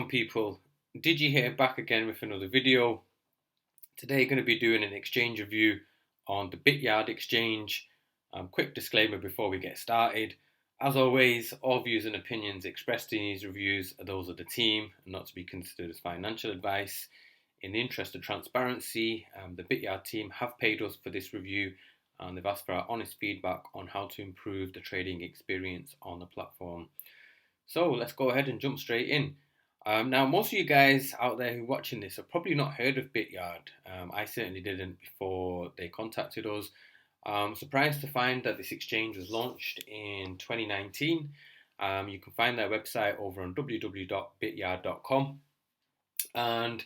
on people, Digi here back again with another video. Today going to be doing an exchange review on the Bityard exchange. Quick disclaimer before we get started. As always, all views and opinions expressed in these reviews are those of the team and not to be considered as financial advice. In the interest of transparency, the Bityard team have paid us for this review and they've asked for our honest feedback on how to improve the trading experience on the platform. So let's go ahead and jump straight in. Now, most of you guys out there who are watching this have probably not heard of Bityard. I certainly didn't before they contacted us. Surprised to find that this exchange was launched in 2019. You can find their website over on www.bityard.com. And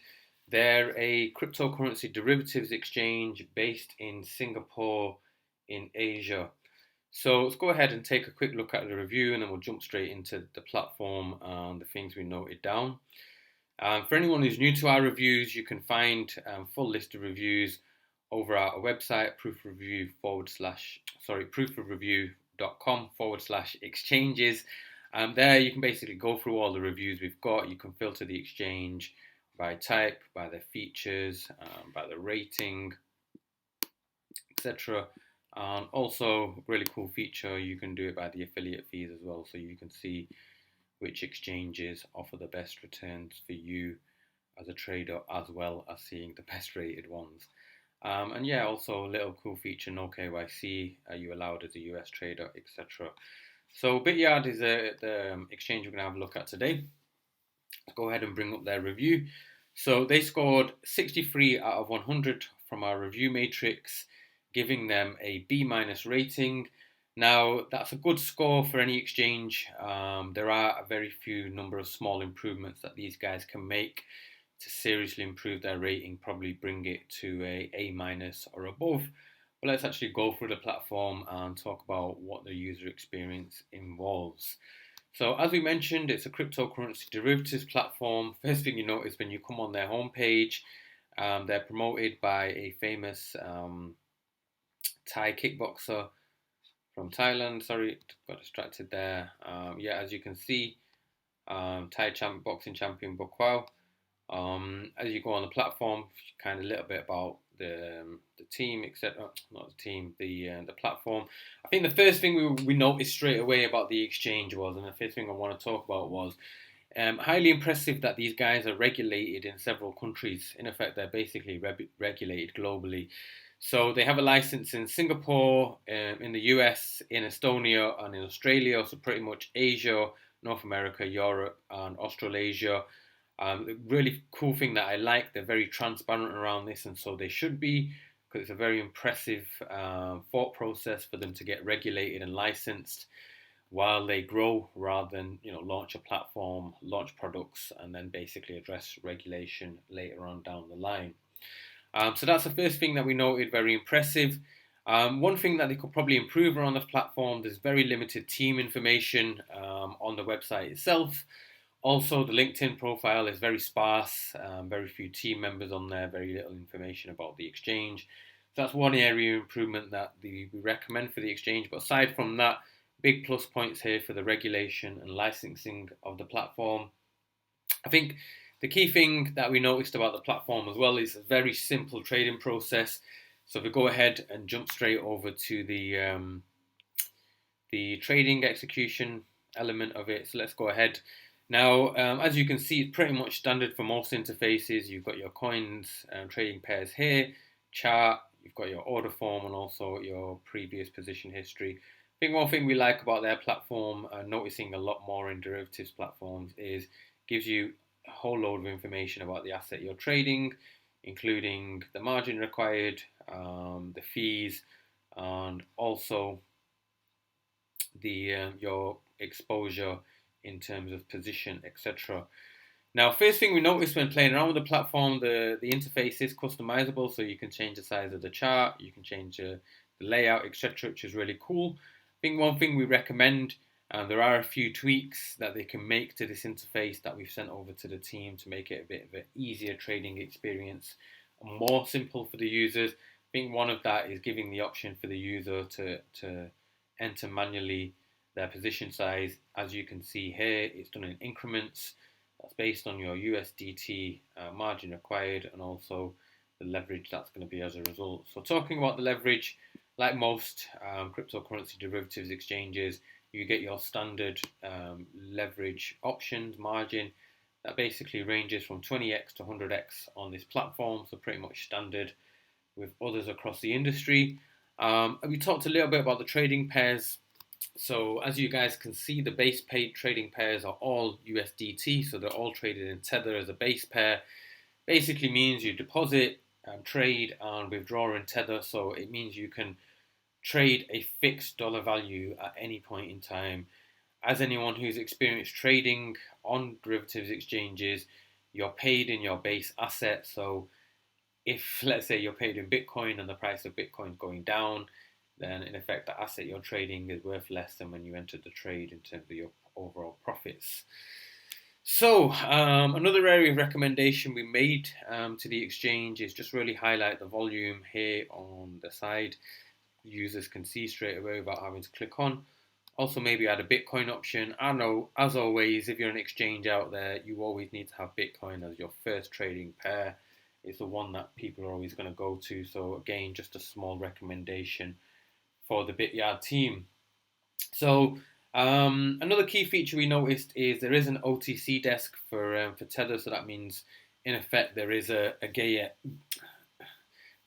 they're a cryptocurrency derivatives exchange based in Singapore in Asia. So let's go ahead and take a quick look at the review and then we'll jump straight into the platform and the things we noted down. For anyone who's new to our reviews, you can find full list of reviews over at our website, proofofreview.com/exchanges. There you can basically go through all the reviews we've got. You can filter the exchange by type, by their features, by the rating, etc. And also, really cool feature, you can do it by the affiliate fees as well, so you can see which exchanges offer the best returns for you as a trader, as well as seeing the best rated ones. And yeah, also a little cool feature, no KYC, are you allowed as a US trader, etc. So Bityard is the exchange we're going to have a look at today. Let's go ahead and bring up their review. So they scored 63 out of 100 from our review matrix, giving them a B- rating. Now, that's a good score for any exchange. There are a very few number of small improvements that these guys can make to seriously improve their rating, probably bring it to a A- or above. But let's actually go through the platform and talk about what the user experience involves. So as we mentioned, it's a cryptocurrency derivatives platform. First thing you notice when you come on their homepage, they're promoted by a famous Thai kickboxer from Thailand. Sorry, got distracted there. Yeah, as you can see, Thai boxing champion Bukwao. As you go on the platform, kind of a little bit about the team, etc. Not the team, the platform. I think the first thing we noticed straight away about the exchange was, and the first thing I want to talk about was, highly impressive that these guys are regulated in several countries. In effect, they're basically regulated globally. So they have a license in Singapore, in the US, in Estonia, and in Australia. So pretty much Asia, North America, Europe, and Australasia. The really cool thing that I like, they're very transparent around this, and so they should be, because it's a very impressive thought process for them to get regulated and licensed while they grow, rather than launch a platform, launch products, and then basically address regulation later on down the line. So that's the first thing that we noted, very impressive. One thing that they could probably improve around the platform, there's very limited team information on the website itself. Also, the LinkedIn profile is very sparse, very few team members on there, very little information about the exchange. So that's one area of improvement that we recommend for the exchange. But aside from that, big plus points here for the regulation and licensing of the platform. I think the key thing that we noticed about the platform as well is a very simple trading process. So if we go ahead and jump straight over to the trading execution element of it. So let's go ahead. Now, as you can see, it's pretty much standard for most interfaces. You've got your coins, trading pairs here, chart, you've got your order form, and also your previous position history. I think one thing we like about their platform, noticing a lot more in derivatives platforms, is gives you a whole load of information about the asset you're trading, including the margin required, the fees, and also the your exposure in terms of position, etc. Now, first thing we noticed when playing around with the platform, the interface is customizable, so you can change the size of the chart, you can change the layout, etc., which is really cool. I think one thing we recommend, and there are a few tweaks that they can make to this interface that we've sent over to the team to make it a bit of an easier trading experience and more simple for the users. I think one of that is giving the option for the user to enter manually their position size. As you can see here, it's done in increments. That's based on your USDT margin required and also the leverage that's going to be as a result. So talking about the leverage, like most cryptocurrency derivatives exchanges, you get your standard leverage options margin that basically ranges from 20x to 100x on this platform, so pretty much standard with others across the industry. We talked a little bit about the trading pairs. So as you guys can see, the base paid trading pairs are all USDT, so they're all traded in Tether as a base pair. Basically means you deposit, trade, and withdraw in Tether, so it means you can trade a fixed dollar value at any point in time. As anyone who's experienced trading on derivatives exchanges, you're paid in your base asset. So if, let's say, you're paid in Bitcoin and the price of Bitcoin is going down, then in effect the asset you're trading is worth less than when you entered the trade in terms of your overall profits. So another area of recommendation we made to the exchange is just really highlight the volume here on the side. Users can see straight away without having to click on. Also maybe add a Bitcoin option. I know, as always, if you're an exchange out there, you always need to have Bitcoin as your first trading pair. It's the one that people are always going to go to. So again, just a small recommendation for the Bityard team. So another key feature we noticed is there is an OTC desk for Tether. So that means, in effect, there is a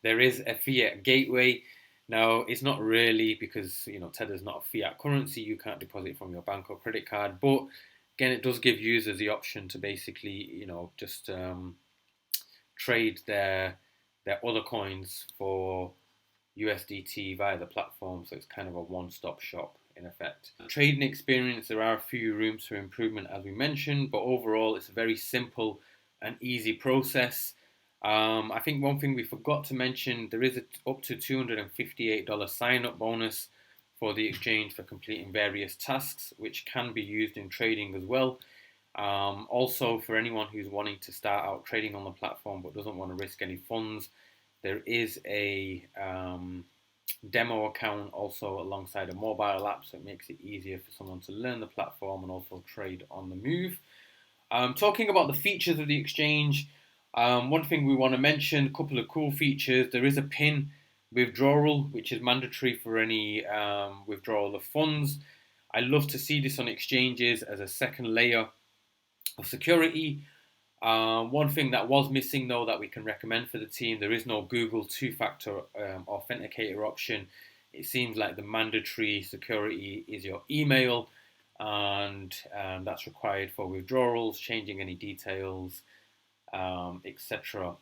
fiat gateway. Now, it's not really because Tether's not a fiat currency. You can't deposit from your bank or credit card. But again, it does give users the option to basically just trade their other coins for USDT via the platform, so it's kind of a one-stop shop in effect. Trading experience, there are a few rooms for improvement as we mentioned, but overall it's a very simple and easy process. I think one thing we forgot to mention, there is up to $258 sign-up bonus for the exchange for completing various tasks, which can be used in trading as well. Also, for anyone who's wanting to start out trading on the platform but doesn't want to risk any funds, there is a demo account also alongside a mobile app, so it makes it easier for someone to learn the platform and also trade on the move. Talking about the features of the exchange, one thing we want to mention, a couple of cool features. There is a PIN withdrawal, which is mandatory for any withdrawal of funds. I love to see this on exchanges as a second layer of security. One thing that was missing though that we can recommend for the team, there is no Google two-factor authenticator option. It seems like the mandatory security is your email, and that's required for withdrawals, changing any details, etc.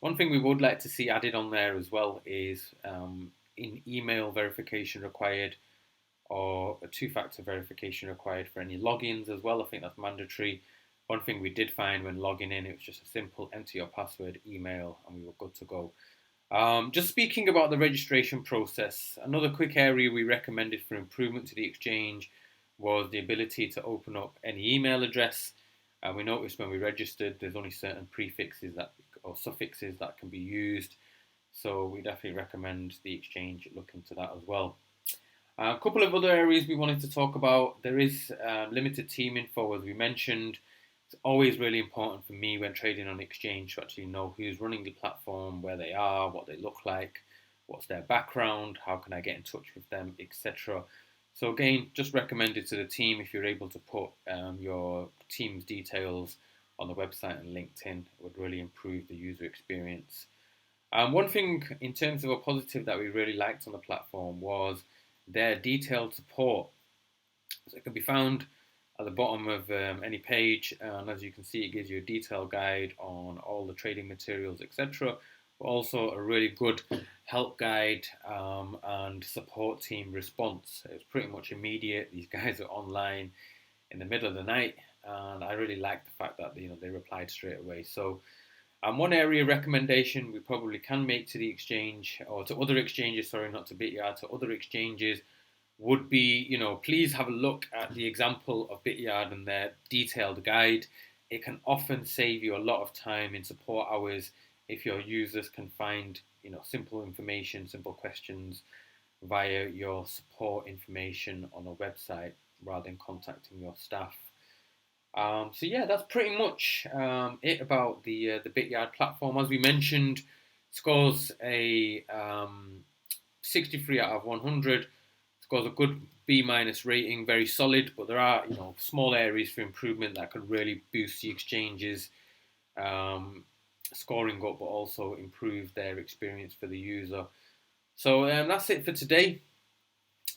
One thing we would like to see added on there as well is in email verification required, or a two-factor verification required for any logins as well. I think that's mandatory. One thing we did find when logging in, it was just a simple enter your password, email, and we were good to go. Just speaking about the registration process, another quick area we recommended for improvement to the exchange was the ability to open up any email address. We noticed when we registered, there's only certain prefixes or suffixes that can be used. So we definitely recommend the exchange look into that as well. A couple of other areas we wanted to talk about. There is limited team info, as we mentioned. It's always really important for me when trading on exchange to actually know who's running the platform, where they are, what they look like, what's their background, how can I get in touch with them, etc. So again, just recommended to the team if you're able to put your team's details on the website and LinkedIn. It would really improve the user experience. One thing in terms of a positive that we really liked on the platform was their detailed support. So it can be found at the bottom of any page, and as you can see, it gives you a detailed guide on all the trading materials, etc. But also a really good help guide and support team response. It's pretty much immediate. These guys are online in the middle of the night, and I really like the fact that they replied straight away. So one area recommendation we probably can make to the exchange, or to other exchanges, sorry, not to Bityard, to other exchanges, would be, please have a look at the example of Bityard and their detailed guide. It can often save you a lot of time in support hours if your users can find, simple information, simple questions via your support information on a website rather than contacting your staff. So yeah, that's pretty much it about the Bityard platform. As we mentioned, scores a 63 out of 100. Scores a good B minus rating, very solid. But there are small areas for improvement that could really boost the exchanges um, scoring up, but also improve their experience for the user. So that's it for today.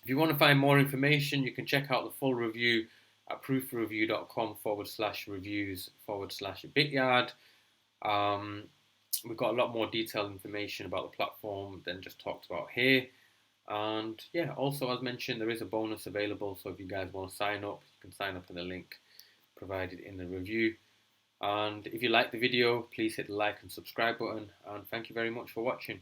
If you want to find more information, you can check out the full review at proofreview.com/reviews/Bityard. Um, we've got a lot more detailed information about the platform than just talked about here. And yeah, also as mentioned, there is a bonus available. So if you guys want to sign up, you can sign up in the link provided in the review. And if you like the video, please hit the like and subscribe button. And thank you very much for watching.